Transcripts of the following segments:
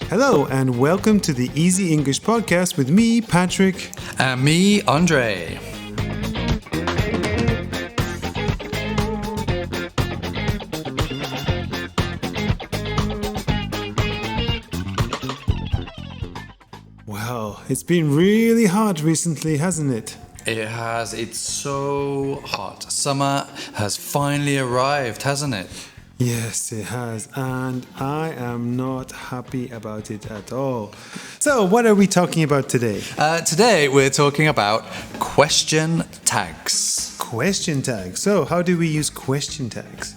Hello, and welcome to the Easy English Podcast with me, Patrick. And me, Andre. Well, it's been really hot recently, hasn't it? It has. It's so hot. Summer has finally arrived, hasn't it? Yes, it has, and I am not happy about it at all. So, what are we talking about today? Today we're talking about question tags. Question tags. So, how do we use question tags?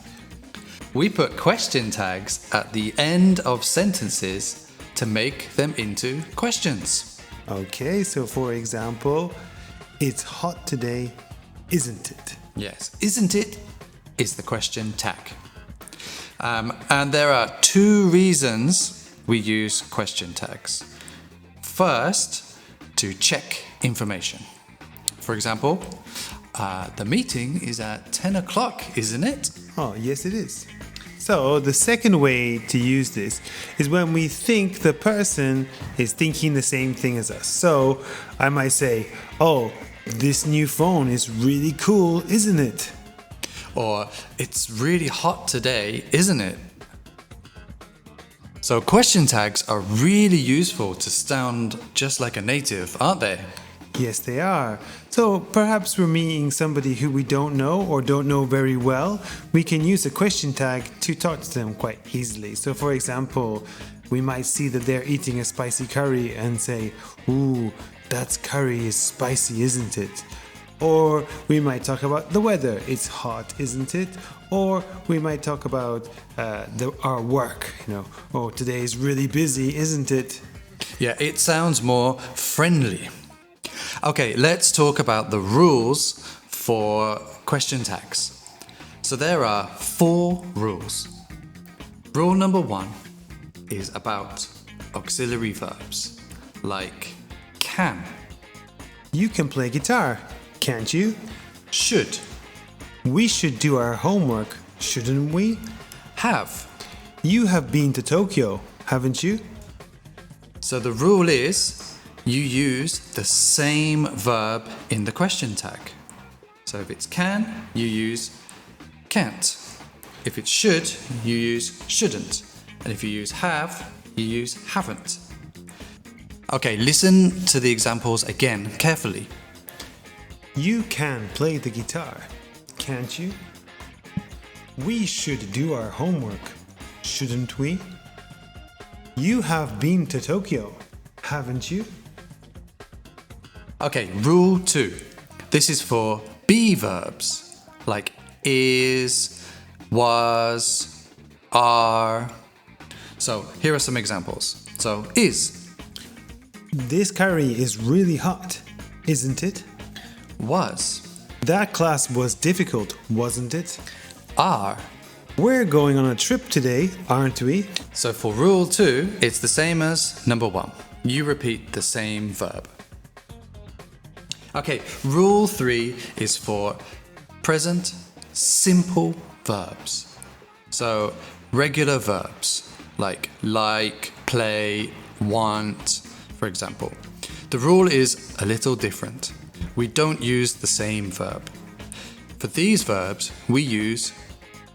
We put question tags at the end of sentences to make them into questions. Okay, so for example, it's hot today, isn't it? Yes, isn't it? Is the question tag. And there are two reasons we use question tags. First, to check information. For example, the meeting is at 10 o'clock, isn't it? Oh, yes, it is. So, the second way to use this is when we think the person is thinking the same thing as us. So, I might say, oh, this new phone is really cool, isn't it? Or, it's really hot today, isn't it? So question tags are really useful to sound just like a native, aren't they? Yes, they are. So perhaps we're meeting somebody who we don't know or don't know very well. We can use a question tag to talk to them quite easily. So for example, we might see that they're eating a spicy curry and say, ooh, that curry is spicy, isn't it? Or we might talk about the weather. It's hot, isn't it? Or we might talk about our work. Oh, today is really busy, isn't it? Yeah, it sounds more friendly. Okay, let's talk about the rules for question tags. So there are 4 rules. Rule number 1 is about auxiliary verbs, like can. You can play guitar, can't you? Should. We should do our homework, shouldn't we? Have. You have been to Tokyo, haven't you? So the rule is you use the same verb in the question tag. So if it's can, you use can't. If it's should, you use shouldn't. And if you use have, you use haven't. Okay, listen to the examples again carefully. You can play the guitar, can't you? We should do our homework, shouldn't we? You have been to Tokyo, haven't you? Okay, rule 2. This is for be verbs, like is, was, are. So here are some examples. So is. This curry is really hot, isn't it? Was. That class was difficult, wasn't it? Are. We're going on a trip today, aren't we? So for rule 2, it's the same as number 1. You repeat the same verb. Okay, rule 3 is for present simple verbs. So regular verbs like, play, want, for example. The rule is a little different. We don't use the same verb. For these verbs, we use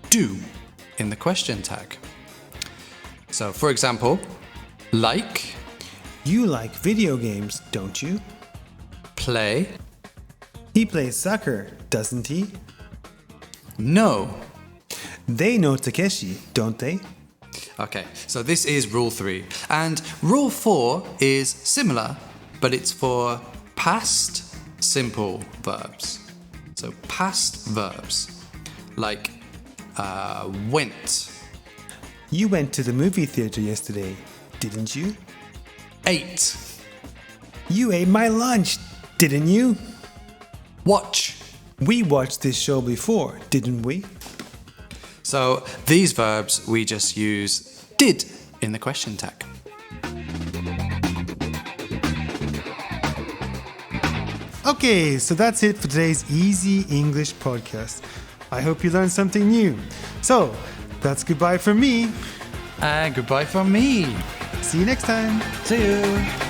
do in the question tag. So, for example, like, You like video games, don't you? play, He plays soccer, doesn't he? know. They know Takeshi, don't they? Okay, so this is rule 3. And rule 4 is similar, but it's for past simple verbs. So past verbs, like went, You went to the movie theater yesterday, didn't you? ate, You ate my lunch, didn't you? watch. We watched this show before, didn't we? So these verbs we just use did in the question tag. Okay, so that's it for today's Easy English podcast. I hope you learned something new. So, that's goodbye from me. And goodbye from me. See you next time. See you.